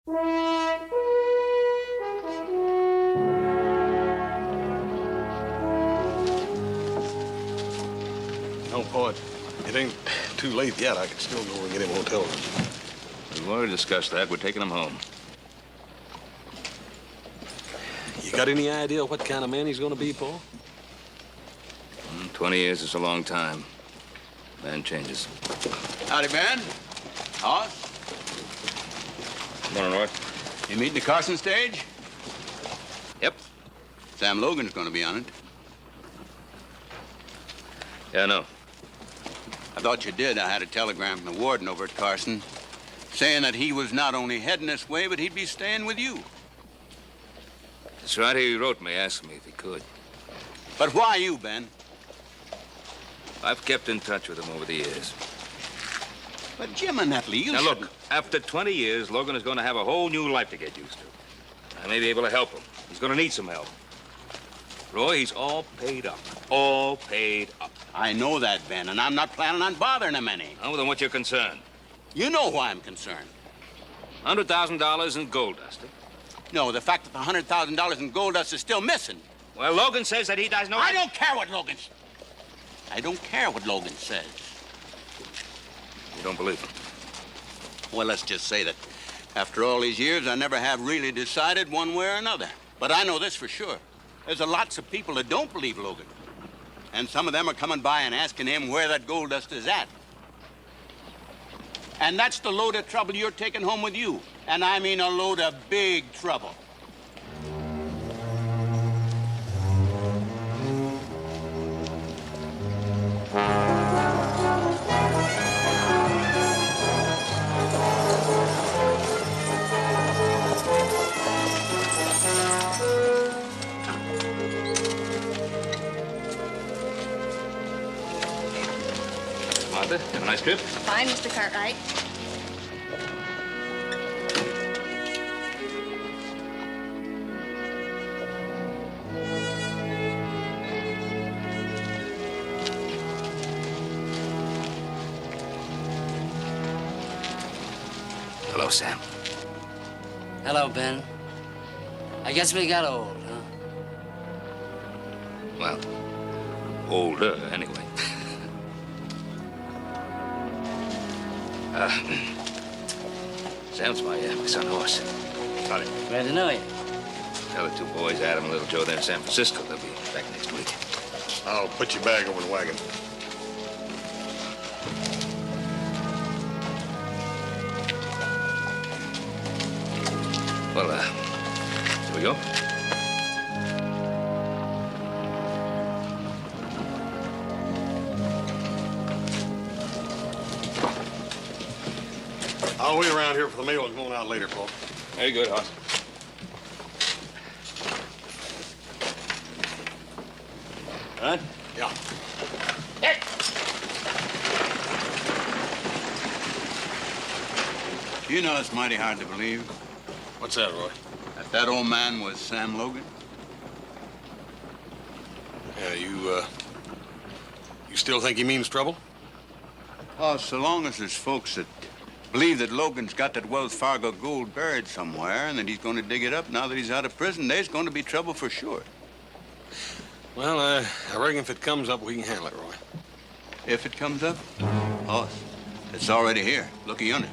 No, Port. It ain't too late yet. I can still go and get him a hotel room. We've already discussed that. We're taking him home. You got any idea what kind of man he's gonna be, Paul? 20 years is a long time. Man changes. Howdy, Ben. Hoss? Morning, Roy. You meeting the Carson stage? Yep. Sam Logan's gonna be on it. Yeah, I know. I thought you did. I had a telegram from the warden over at Carson saying that he was not only heading this way, but he'd be staying with you. That's right. He wrote me asking me if he could. But why you, Ben? I've kept in touch with him over the years. But Jim and Netley, you Now, shouldn't... look, after 20 years, Logan is going to have a whole new life to get used to. I may be able to help him. He's going to need some help. Roy, he's all paid up. All paid up. I know that, Ben, and I'm not planning on bothering him any. Oh, then what's your concern? You know why I'm concerned. $100,000 in gold dust. No, the fact that the $100,000 in gold dust is still missing. Well, Logan says that he does know... I don't care what Logan... I don't care what Logan says. You don't believe him? Well, let's just say that after all these years, I never have really decided one way or another. But I know this for sure. There's lots of people that don't believe Logan. And some of them are coming by and asking him where that gold dust is at. And that's the load of trouble you're taking home with you. And I mean a load of big trouble. Martha, have a nice trip. Fine, Mr. Cartwright. Hello, Sam. Hello, Ben. I guess we got old, huh? Well, older, anyway. Sam's my son, Hoss. Howdy. Glad to know you. Tell the two boys, Adam and little Joe, they're in San Francisco. They'll be back next week. I'll put your bag over the wagon. Well, shall we go? I'll wait around here for the mail and going out later, Paul. Very good, Hoss. Right? Yeah. You know it's mighty hard to believe What's that, Roy? that that old man was Sam Logan. Yeah, you still think he means trouble? Oh, so long as there's folks that believe that Logan's got that Wells Fargo gold buried somewhere and that he's going to dig it up now that he's out of prison, there's going to be trouble for sure. Well, I reckon if it comes up, we can handle it, Roy. If it comes up, oh, it's already here. Looky yonder.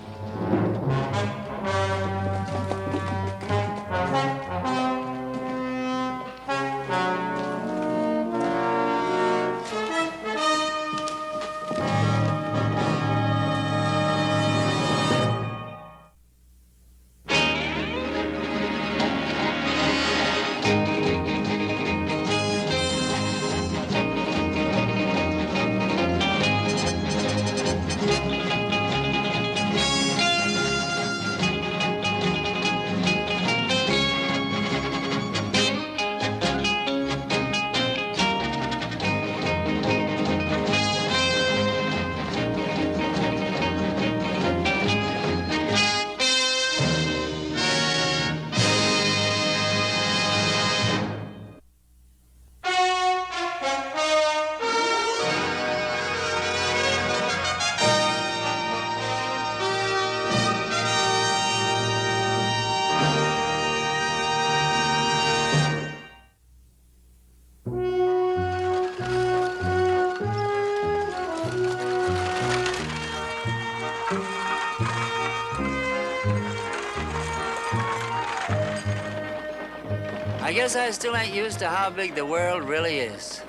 I guess I still ain't used to how big the world really is.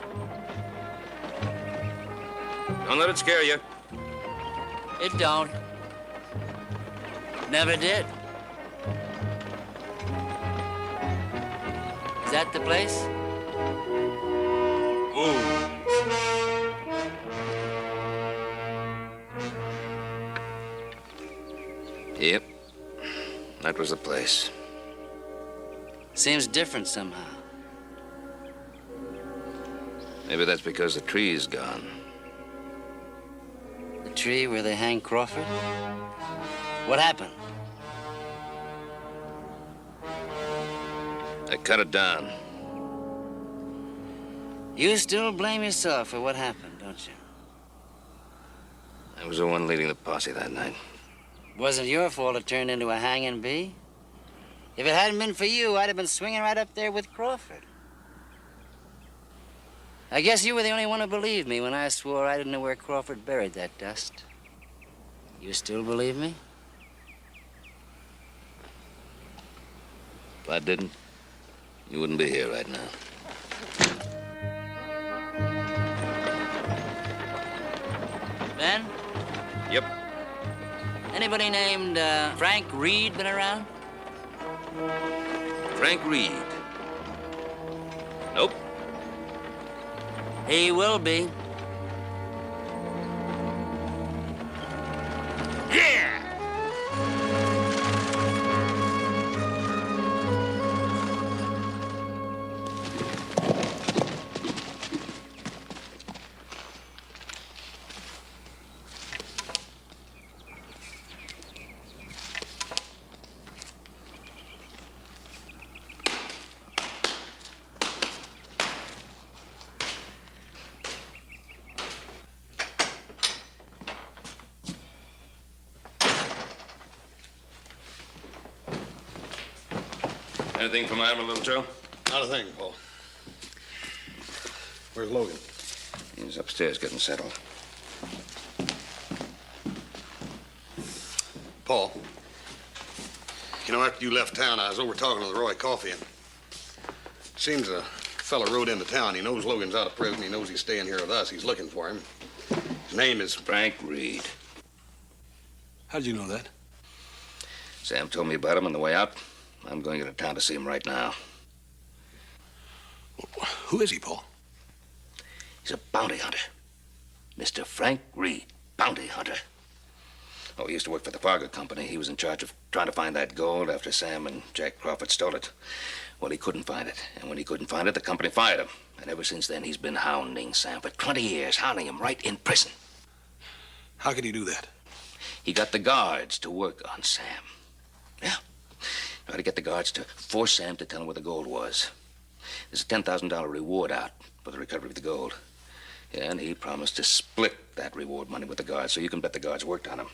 Don't let it scare you. It don't. Never did. Is that the place? Ooh. Yep. That was the place. Seems different somehow. Maybe that's because the tree's gone. The tree where they hang Crawford? What happened? They cut it down. You still blame yourself for what happened, don't you? I was the one leading the posse that night. Wasn't your fault it turned into a hanging bee. If it hadn't been for you, I'd have been swinging right up there with Crawford. I guess you were the only one who believed me when I swore I didn't know where Crawford buried that dust. You still believe me? If I didn't, you wouldn't be here right now. Ben? Yep. Anybody named Frank Reed been around? Frank Reed. Nope. He will be. Yeah! Anything from Admiral Little Joe? Not a thing, Paul. Where's Logan? He's upstairs getting settled. Paul, you know, after you left town, I was over talking to the Roy Coffee, and seems a fella rode into town. He knows Logan's out of prison. He knows he's staying here with us. He's looking for him. His name is... Frank Reed. How did you know that? Sam told me about him on the way out. I'm going into town to see him right now. Who is he, Paul? He's a bounty hunter. Mr. Frank Reed, bounty hunter. Oh, he used to work for the Fargo Company. He was in charge of trying to find that gold after Sam and Jack Crawford stole it. Well, he couldn't find it. And when he couldn't find it, the company fired him. And ever since then, he's been hounding Sam for 20 years, hounding him right in prison. How could he do that? He got the guards to work on Sam. Yeah. Tried to get the guards to force Sam to tell him where the gold was. There's a $10,000 reward out for the recovery of the gold. Yeah, and he promised to split that reward money with the guards, so you can bet the guards worked on him.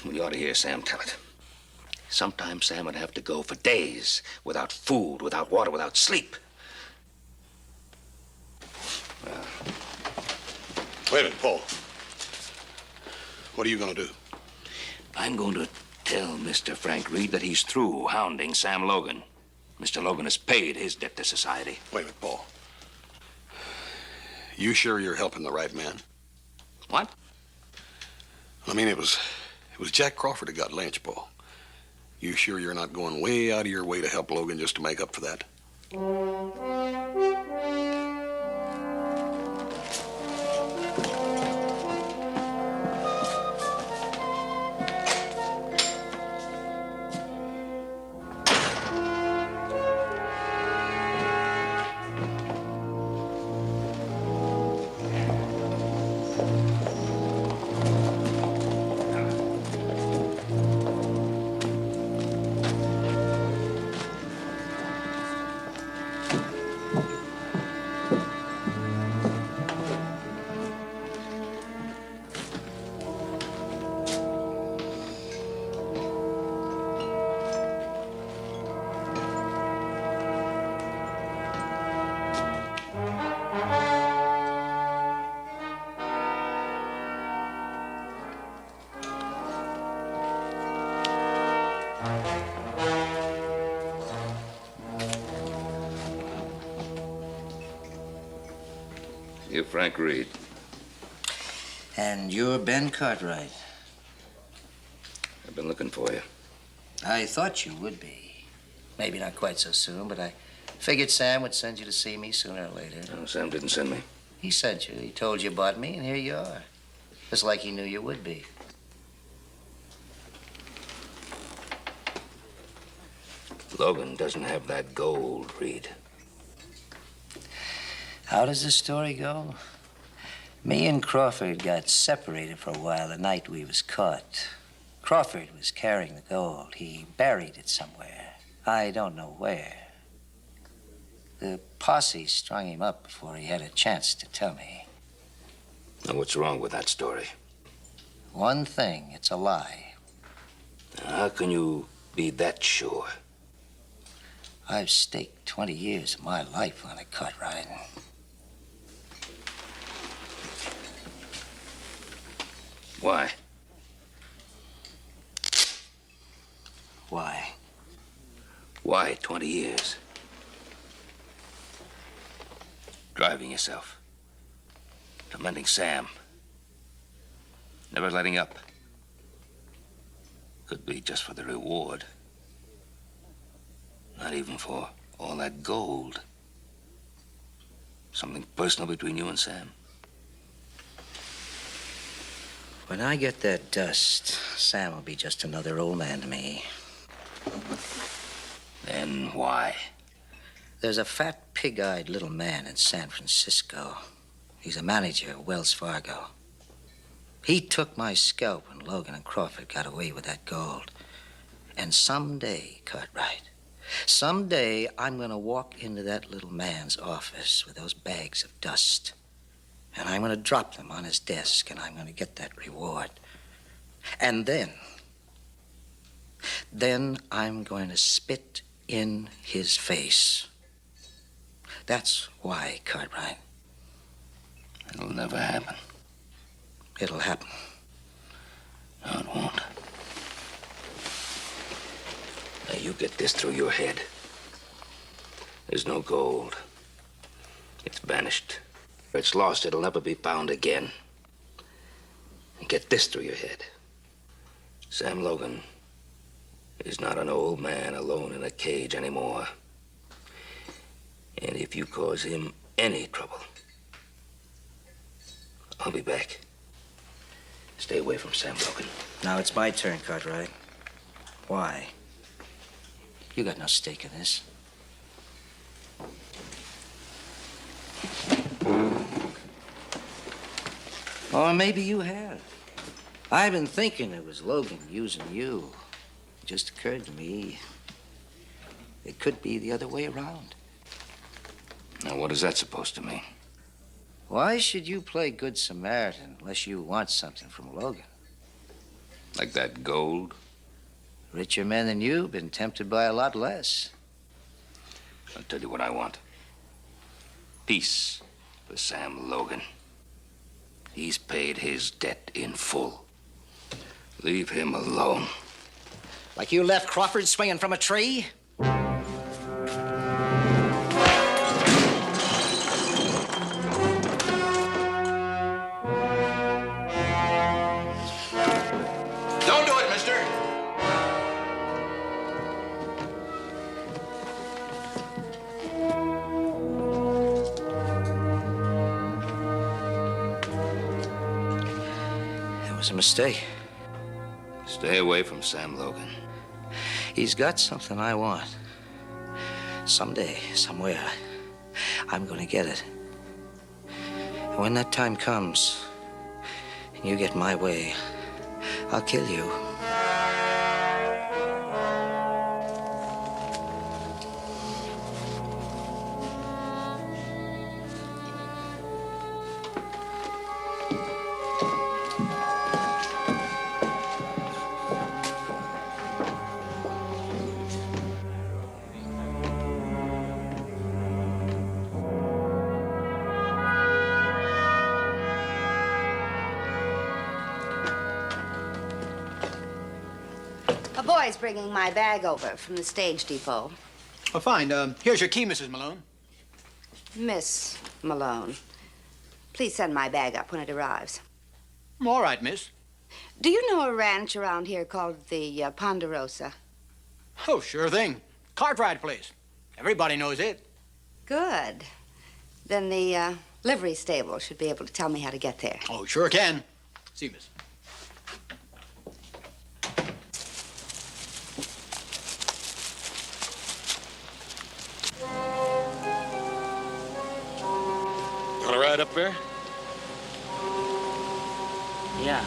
Well, you ought to hear Sam tell it. Sometimes Sam would have to go for days without food, without water, without sleep. Wait a minute, Paul. What are you going to do? I'm going to tell Mr. Frank Reed that he's through hounding Sam Logan. Mr. Logan has paid his debt to society. Wait a minute, Paul. You sure you're helping the right man? What? I mean, it was Jack Crawford who got lynched, Paul. You sure you're not going way out of your way to help Logan just to make up for that? You're Frank Reed. And you're Ben Cartwright. I've been looking for you. I thought you would be. Maybe not quite so soon, but I figured Sam would send you to see me sooner or later. No, Sam didn't send me. He sent you. He told you about me, and here you are. Just like he knew you would be. Logan doesn't have that gold, Reed. How does the story go? Me and Crawford got separated for a while the night we was caught. Crawford was carrying the gold. He buried it somewhere. I don't know where. The posse strung him up before he had a chance to tell me. Now, what's wrong with that story? One thing, it's a lie. Now, how can you be that sure? I've staked 20 years of my life on it, Cartwright. Why? Why? Why 20 years? Driving yourself. Tormenting Sam. Never letting up. Could be just for the reward. Not even for all that gold. Something personal between you and Sam? When I get that dust, Sam will be just another old man to me. Then why? There's a fat, pig-eyed little man in San Francisco. He's a manager at Wells Fargo. He took my scalp when Logan and Crawford got away with that gold. And someday, Cartwright, someday I'm gonna walk into that little man's office with those bags of dust. And I'm gonna drop them on his desk, and I'm gonna get that reward. And then I'm going to spit in his face. That's why, Cartwright. It'll never happen. It'll happen. No, it won't. Now, you get this through your head. There's no gold. It's vanished. If it's lost, it'll never be found again. And get this through your head. Sam Logan is not an old man alone in a cage anymore. And if you cause him any trouble, I'll be back. Stay away from Sam Logan. Now it's my turn, Cartwright. Why? You got no stake in this. Or maybe you have. I've been thinking it was Logan using you. It just occurred to me it could be the other way around. Now, what is that supposed to mean? Why should you play Good Samaritan unless you want something from Logan? Like that gold? Richer men than you have been tempted by a lot less. I'll tell you what I want. Peace for Sam Logan. He's paid his debt in full. Leave him alone. Like you left Crawford swinging from a tree? Don't do it, mister. It was a mistake. Stay away from Sam Logan. He's got something I want. Someday, somewhere, I'm gonna get it. And when that time comes, and you get my way, I'll kill you. A boy's bringing my bag over from the stage depot. Oh, fine. Here's your key, Mrs. Malone. Miss Malone. Please send my bag up when it arrives. All right, miss. Do you know a ranch around here called the Ponderosa? Oh, sure thing. Cartwright place. Everybody knows it. Good. Then the livery stable should be able to tell me how to get there. Oh, sure can. See, miss. Want to ride up there? Yeah.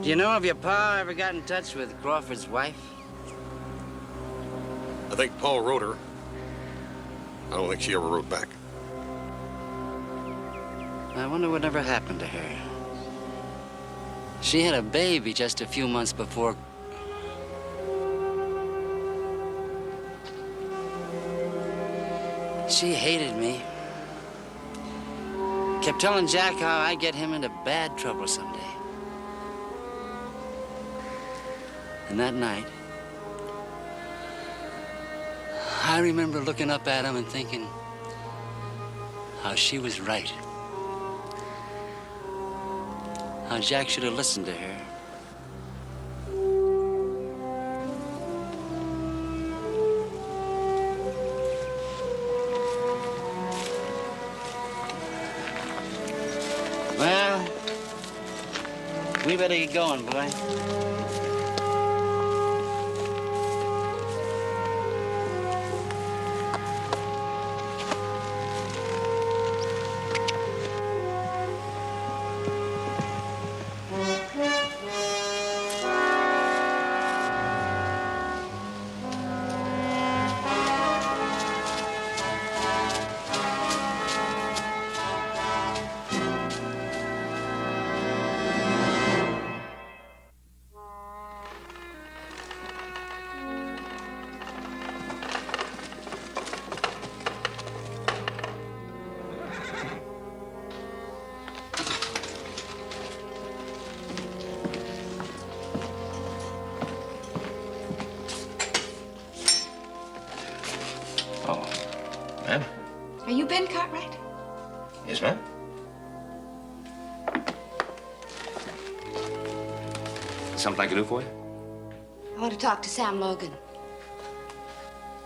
Do you know if your pa ever got in touch with Crawford's wife? I think Paul wrote her. I don't think she ever wrote back. I wonder what ever happened to her. She had a baby just a few months before. She hated me. Kept telling Jack how I'd get him into bad trouble someday. And that night, I remember looking up at him and thinking how she was right. How Jack should have listened to her. Well, we better get going, boy. Ma'am? Are you Ben Cartwright? Yes, ma'am. Something I can do for you? I want to talk to Sam Logan.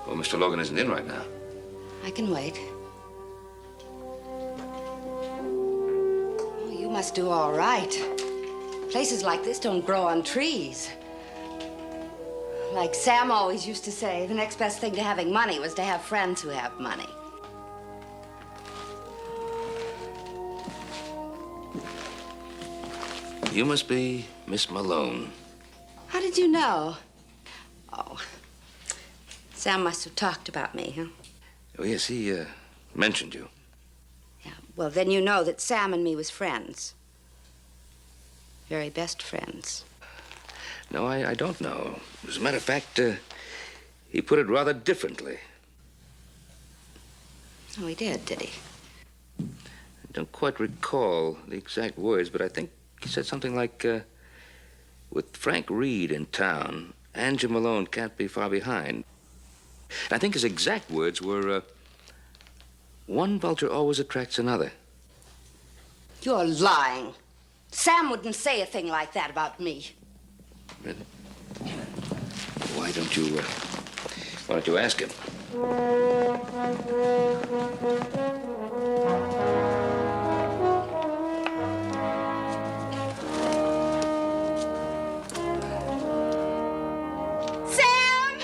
Well, Mr. Logan isn't in right now. I can wait. Oh, you must do all right. Places like this don't grow on trees. Like Sam always used to say, the next best thing to having money was to have friends who have money. You must be Miss Malone. How did you know? Oh, Sam must have talked about me, huh? Oh, yes, he mentioned you. Yeah, well, then you know that Sam and me was friends. Very best friends. No, I don't know. As a matter of fact, he put it rather differently. Oh, he did he? I don't quite recall the exact words, but I think he said something like, with Frank Reed in town, Angie Malone can't be far behind. I think his exact words were, one vulture always attracts another. You're lying. Sam wouldn't say a thing like that about me. Really? Why don't you ask him? Sam!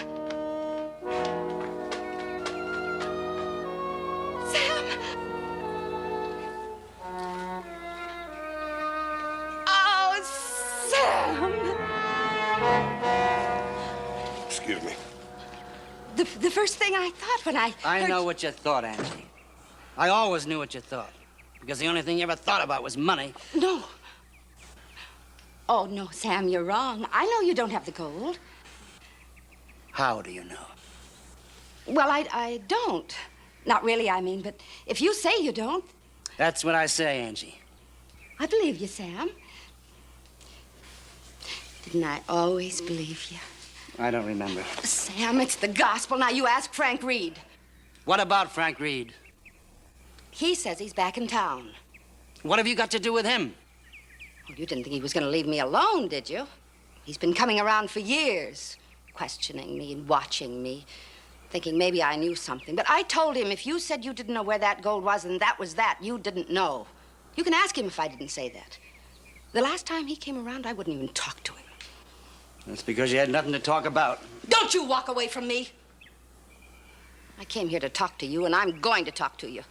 Sam! Oh, Sam! Excuse me. The first thing I thought when I I heard... know what you thought, Angie. I always knew what you thought. Because the only thing you ever thought about was money. No. Oh, no, Sam, you're wrong. I know you don't have the gold. How do you know? Well, I don't. Not really, I mean, but if you say you don't, That's what I say, Angie. I believe you, Sam. Didn't I always believe you? I don't remember. Sam, it's the gospel. Now you ask Frank Reed. What about Frank Reed? He says he's back in town. What have you got to do with him? Oh, you didn't think he was going to leave me alone, did you? He's been coming around for years, questioning me and watching me, thinking maybe I knew something. But I told him if you said you didn't know where that gold was and that was that, you didn't know. You can ask him if I didn't say that. The last time he came around, I wouldn't even talk to him. That's because you had nothing to talk about. Don't you walk away from me. I came here to talk to you, and I'm going to talk to you.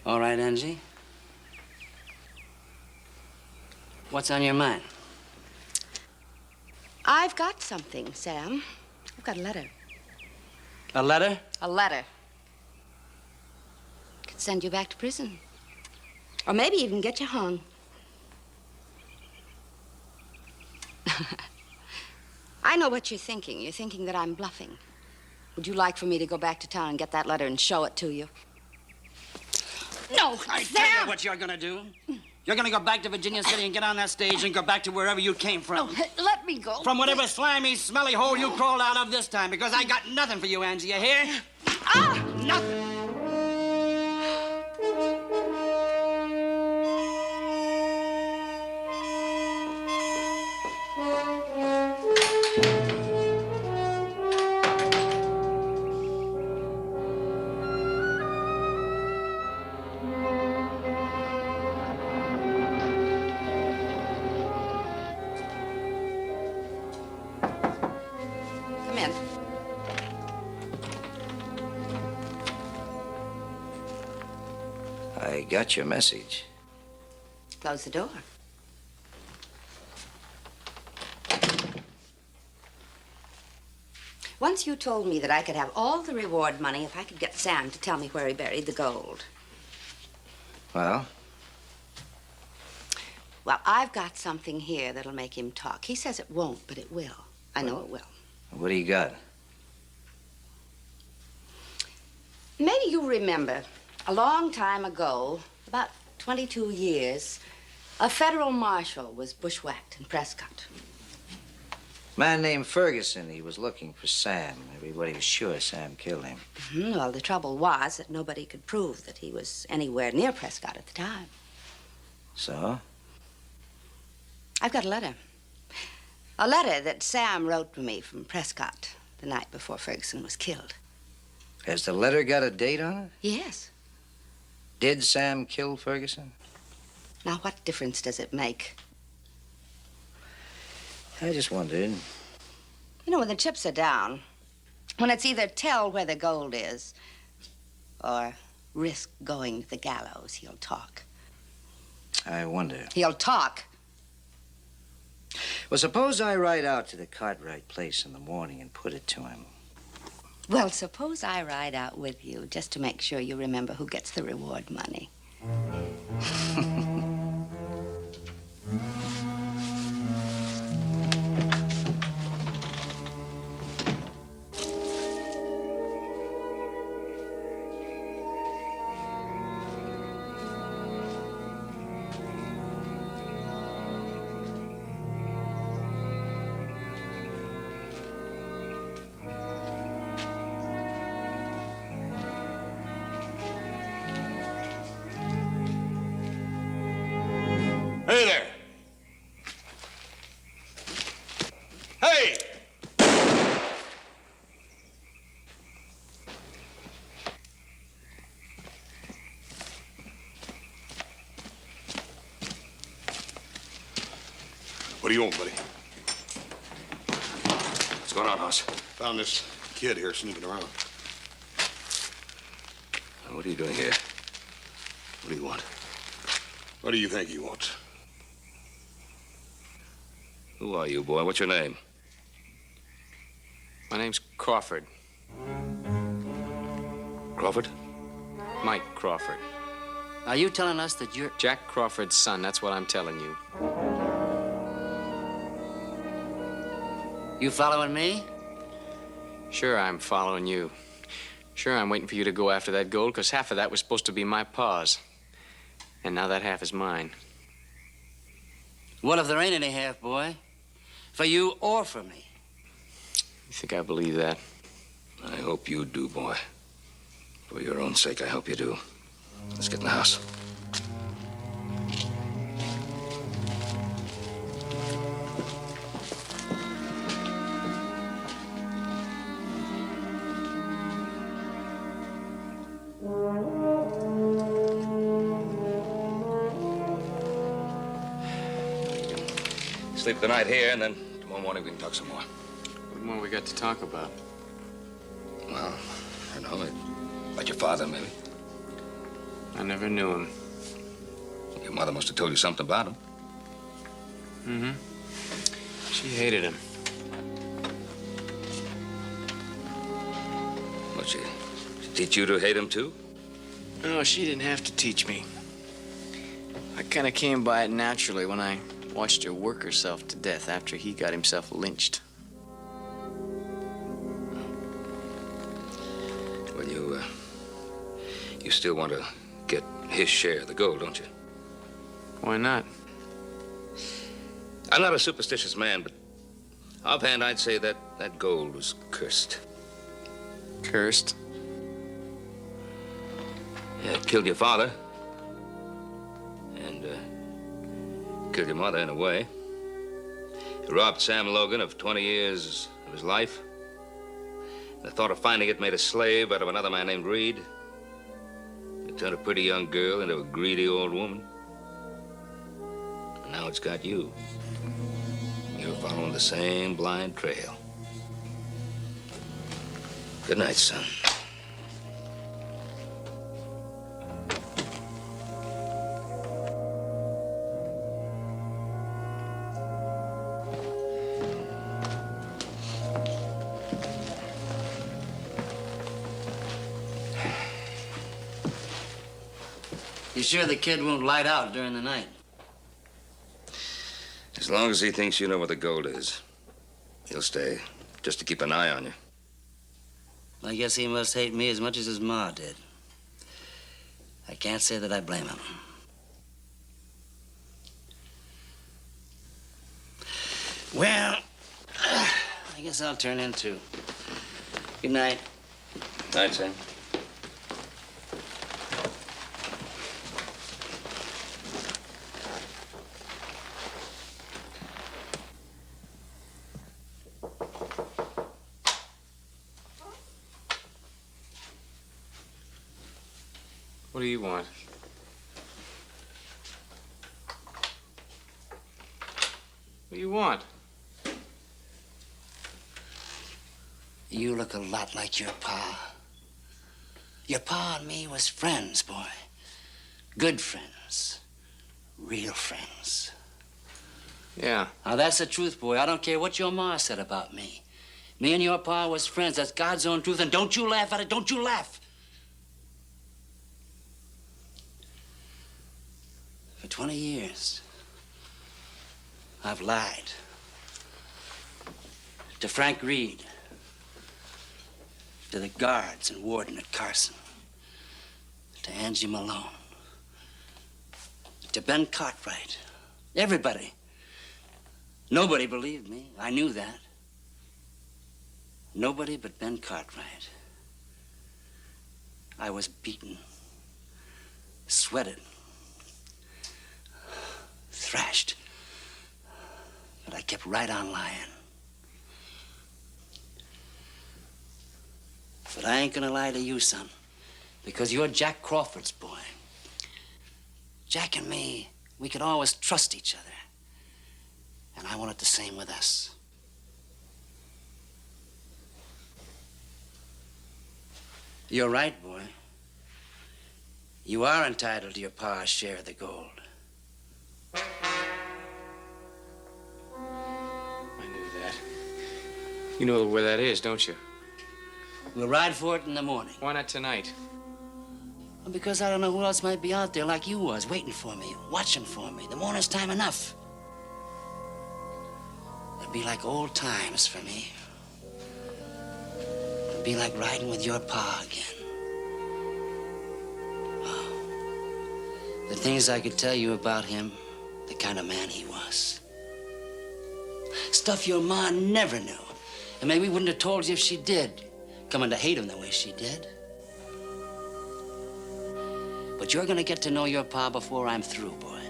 All right, Angie. What's on your mind? I've got something, Sam. I've got a letter. A letter? A letter. Could send you back to prison. Or maybe even get you hung. I know what you're thinking. You're thinking that I'm bluffing. Would you like for me to go back to town and get that letter and show it to you? No, I Sam! tell you what you're gonna do. You're gonna go back to Virginia City and get on that stage and go back to wherever you came from. No, let me go. From whatever slimy, smelly hole you crawled out of this time, because I got nothing for you, Angie, you hear? Ah! Nothing. Come in. I got your message. Close the door. Once you told me that I could have all the reward money if I could get Sam to tell me where he buried the gold. Well, Well, I've got something here that'll make him talk. He says it won't, but it will. I know it will. what do you got? Maybe you remember, a long time ago, about 22 years, a federal marshal was bushwhacked in Prescott. Man named Ferguson, he was looking for Sam. Everybody was sure Sam killed him. Well, the trouble was that nobody could prove that he was anywhere near Prescott at the time. So? I've got a letter. A letter that Sam wrote to me from Prescott the night before Ferguson was killed. Has the letter got a date on it? Yes. Did Sam kill Ferguson? Now, what difference does it make? I just wondered. You know, when the chips are down, when it's either tell where the gold is or risk going to the gallows, he'll talk. I wonder. He'll talk. Well, suppose I ride out to the Cartwright place in the morning and put it to him. Well, suppose I ride out with you just to make sure you remember who gets the reward money. do you want, buddy? What's going on, Hoss? Found this kid here snooping around. What are you doing here? What do you want? What do you think he wants? Who are you, boy? What's your name? My name's Crawford. Crawford? Mike Crawford. Are you telling us that you're... Jack Crawford's son, that's what I'm telling you. You following me? Sure, I'm following you. Sure, I'm waiting for you to go after that gold, because half of that was supposed to be my pa's. And now that half is mine. What if there ain't any half, boy? For you or for me? You think I believe that? I hope you do, boy. For your own sake, I hope you do. Let's get in the house. Sleep the night here, and then tomorrow morning we can talk some more. What more we got to talk about? Well, I don't know. About your father, maybe. I never knew him. Your mother must have told you something about him. Mm-hmm. She hated him. What, she teach you to hate him, too? No, she didn't have to teach me. I kind of came by it naturally when I watched her work herself to death after he got himself lynched. Well, you still want to get his share of the gold, don't you? Why not? I'm not a superstitious man, but offhand, I'd say that gold was cursed. Cursed? Yeah, it killed your father. And, killed your mother, in a way. It robbed Sam Logan of 20 years of his life. The thought of finding it made a slave out of another man named Reed. It turned a pretty young girl into a greedy old woman. And now it's got you. You're following the same blind trail. Good night, son. You sure the kid won't light out during the night? As long as he thinks you know where the gold is, he'll stay, just to keep an eye on you. I guess he must hate me as much as his ma did. I can't say that I blame him. Well, I guess I'll turn in too. Good night. Night, Sam. What do you want? What do you want? You look a lot like your pa. Your pa and me was friends, boy. Good friends. Real friends. Yeah. Now, that's the truth, boy. I don't care what your ma said about me. Me and your pa was friends. That's God's own truth, and don't you laugh at it. Don't you laugh. For 20 years, I've lied. To Frank Reed. To the guards and warden at Carson. To Angie Malone. To Ben Cartwright. Everybody. Nobody believed me. I knew that. Nobody but Ben Cartwright. I was beaten. Sweated. Thrashed. But I kept right on lying. But I ain't gonna lie to you, son, because you're Jack Crawford's boy. Jack and me, we could always trust each other. And I want it the same with us. You're right, boy. You are entitled to your pa's share of the gold. I knew that. You know where that is, don't you? We'll ride for it in the morning. Why not tonight? Well, because I don't know who else might be out there like you was, waiting for me, watching for me. The morning's time enough. It'd be like old times for me. It'd be like riding with your pa again. Oh, the things I could tell you about him, the kind of man he was. Stuff your ma never knew. And maybe wouldn't have told you if she did, coming to hate him the way she did. But you're gonna get to know your pa before I'm through, boy.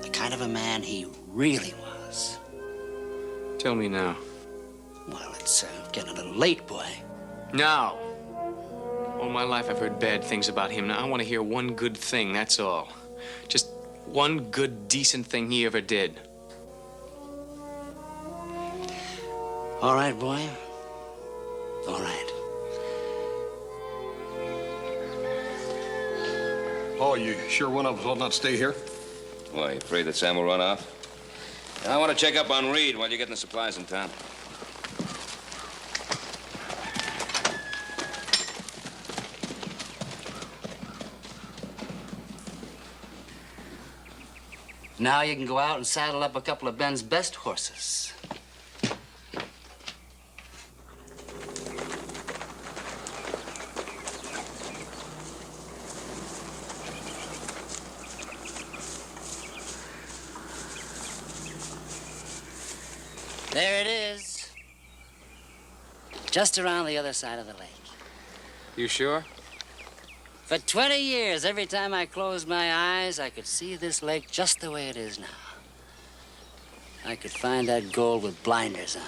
The kind of a man he really was. Tell me now. Well, it's getting a little late, boy. Now. All my life I've heard bad things about him. Now I want to hear one good thing, that's all. Just one good, decent thing he ever did. All right, boy. All right. Oh, you sure one of us ought not stay here? Why, you afraid that Sam will run off? I want to check up on Reed while you're getting the supplies in town. Now you can go out and saddle up a couple of Ben's best horses. There it is. Just around the other side of the lake. You sure? For 20 years, every time I closed my eyes, I could see this lake just the way it is now. I could find that gold with blinders on.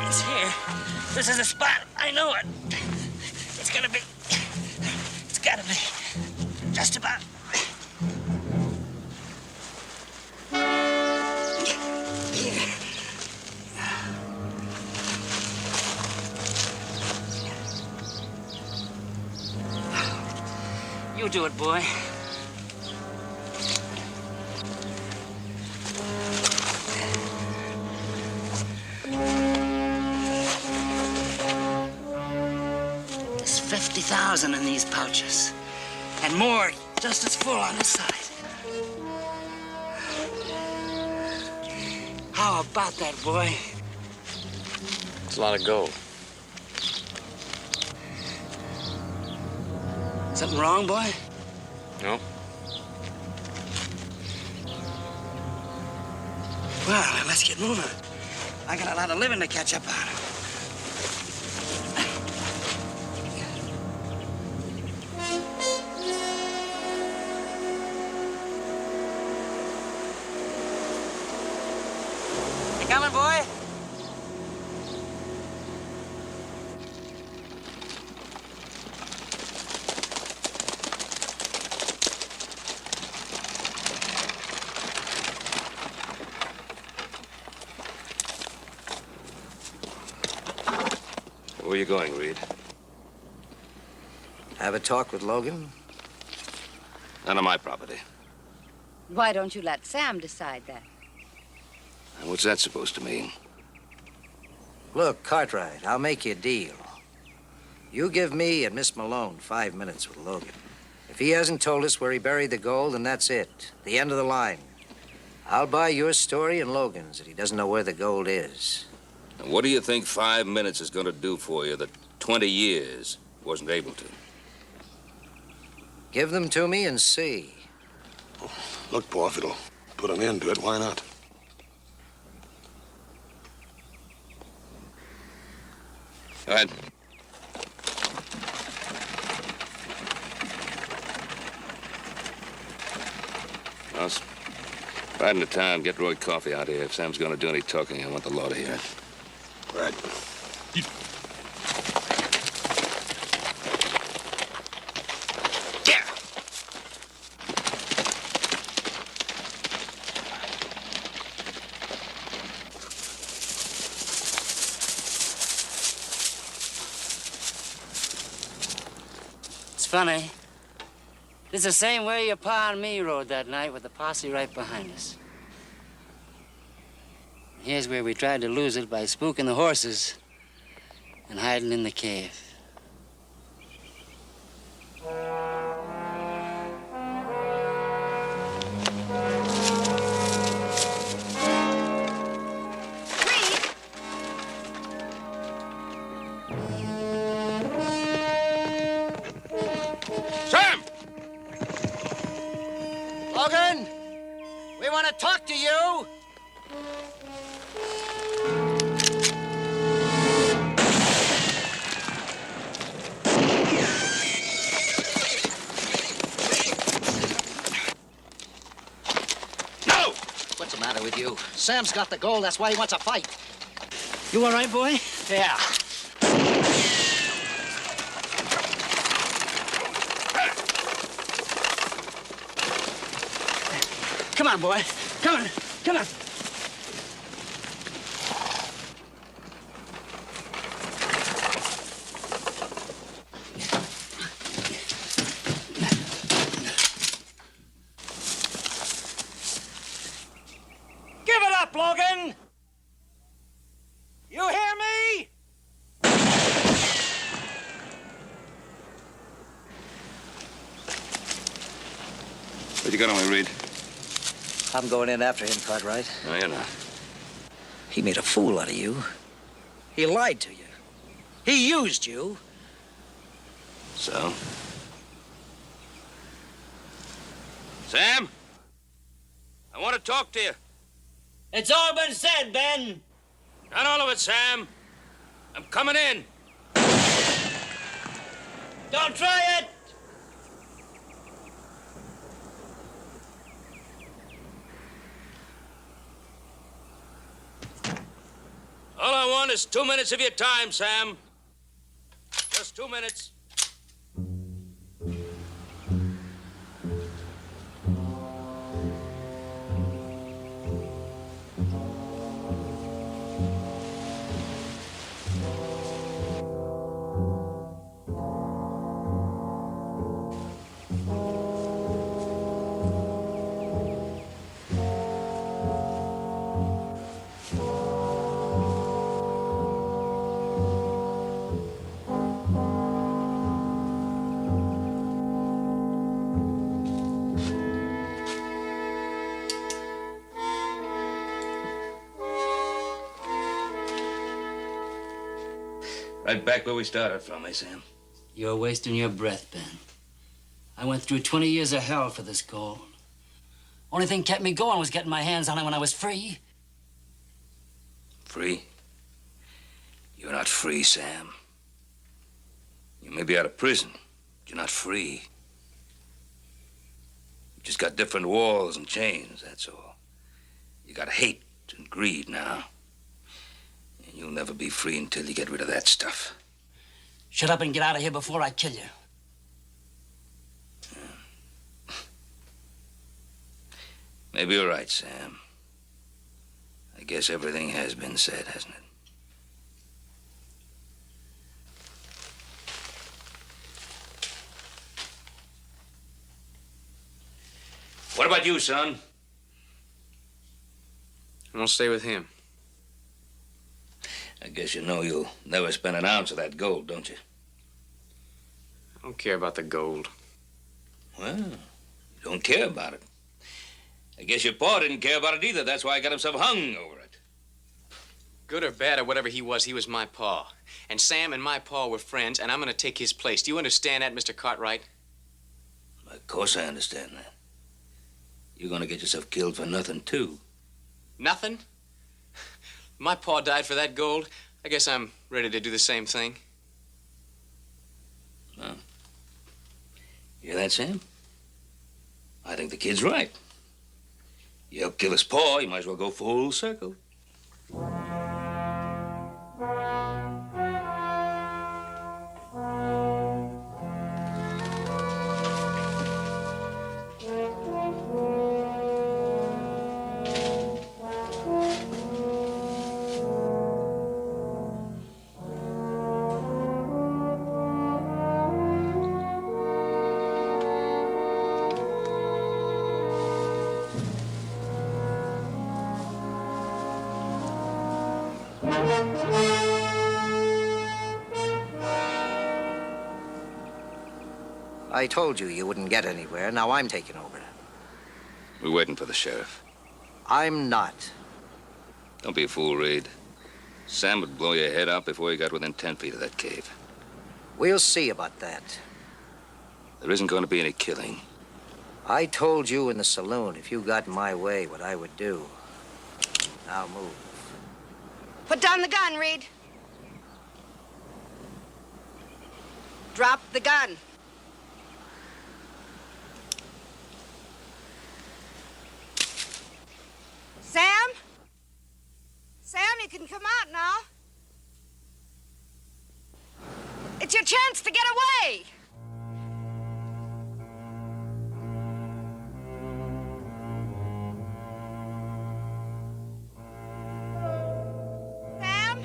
It's here. This is the spot. I know it. It's gonna be. It's gotta be. Just about. Here. You do it, boy. There's 50,000 in these pouches. And more just as full on this side. How about that, boy? It's a lot of gold. Something wrong, boy? No? Well, let's get moving. I got a lot of living to catch up on. You coming, boy? Where are you going, Reed? Have a talk with Logan? None of my property. Why don't you let Sam decide that? And what's that supposed to mean? Look, Cartwright, I'll make you a deal. You give me and Miss Malone 5 minutes with Logan. If he hasn't told us where he buried the gold, then that's it. The end of the line. I'll buy your story and Logan's that he doesn't know where the gold is. And what do you think 5 minutes is going to do for you that 20 years wasn't able to? Give them to me and see. Look, Pa, if it'll put an end to it, why not? Go ahead. Ross, ride into town, get Roy coffee out here. If Sam's going to do any talking, I want the law to hear it. Right. Yeah. It's funny. It's the same way your pa and me rode that night with the posse right behind us. Here's where we tried to lose it by spooking the horses and hiding in the cave. Sam! Logan! We want to talk to you! No! What's the matter with you? Sam's got the gold, that's why he wants a fight. You all right, boy? Yeah. Come on, boy. Come on. Come on. Give it up, Logan! You hear me? Where'd you go, me, Reed? I'm going in after him, Cartwright. No, you're not. He made a fool out of you. He lied to you. He used you. So? Sam? I want to talk to you. It's all been said, Ben. Not all of it, Sam. I'm coming in. Don't try it. All I want is 2 minutes of your time, Sam. Just 2 minutes. Right back where we started from, eh, Sam? You're wasting your breath, Ben. I went through 20 years of hell for this gold. Only thing kept me going was getting my hands on it when I was free. Free? You're not free, Sam. You may be out of prison, but you're not free. You just got different walls and chains, that's all. You got hate and greed now. And you'll never be free until you get rid of that stuff. Shut up and get out of here before I kill you. Maybe you're right, Sam. I guess everything has been said, hasn't it? What about you, son? I'm gonna stay with him. I guess you know you'll never spend an ounce of that gold, don't you? don't care about the gold. Well, you don't care about it. I guess your pa didn't care about it either. That's why he got himself hung over it. Good or bad or whatever he was my pa. And Sam and my pa were friends, and I'm gonna take his place. Do you understand that, Mr. Cartwright? Of course I understand that. You're gonna get yourself killed for nothing, too. Nothing? My pa died for that gold. I guess I'm ready to do the same thing. Well, you hear that, Sam? I think the kid's right. You help kill his paw, you might as well go full circle. I told you wouldn't get anywhere. Now I'm taking over. We're waiting for the sheriff. I'm not. Don't be a fool, Reed. Sam would blow your head out before you got within 10 feet of that cave. We'll see about that. There isn't going to be any killing. I told you in the saloon if you got my way what I would do. Now move. Put down the gun, Reed. Drop the gun. Sam? Sam, you can come out now. It's your chance to get away. Sam?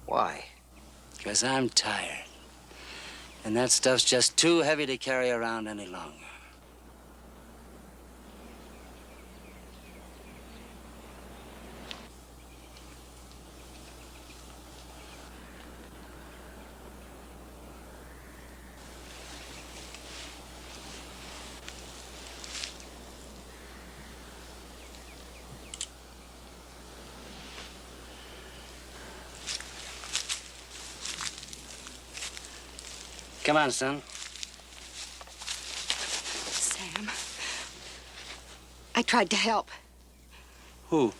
Why? Because I'm tired. And that stuff's just too heavy to carry around any longer. Come on, son. Sam, I tried to help. Who?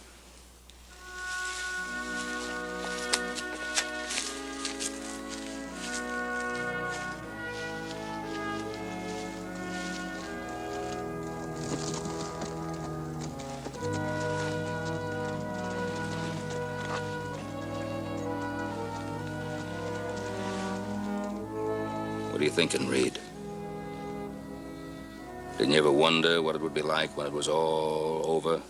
What are you thinking, Reed? Didn't you ever wonder what it would be like when it was all over?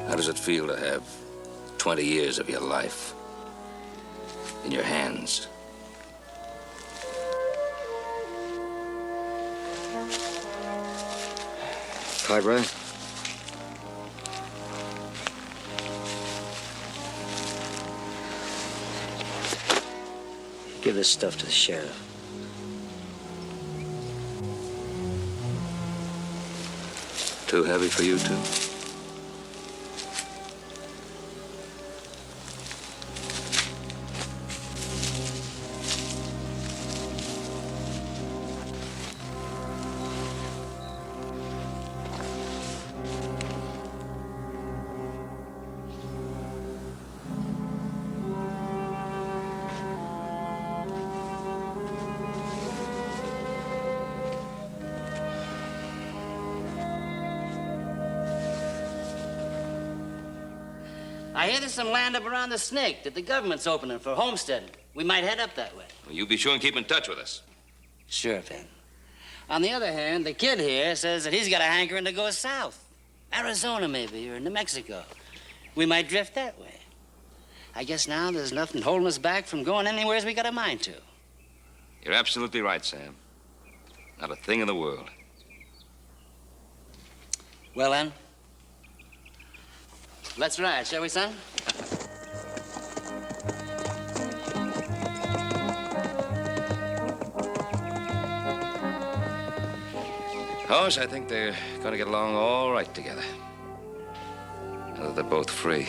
How does it feel to have 20 years of your life in your hands? Quite right. Give this stuff to the sheriff. Too heavy for you two? I hear there's some land up around the Snake that the government's opening for homesteading. We might head up that way. Well, you be sure and keep in touch with us. Sure, Ben. On the other hand, the kid here says that he's got a hankering to go south. Arizona, maybe, or New Mexico. We might drift that way. I guess now there's nothing holding us back from going anywhere as we got a mind to. You're absolutely right, Sam. Not a thing in the world. Well, then, let's ride, shall we, son? Hoss, I think they're going to get along all right together. Now that they're both free.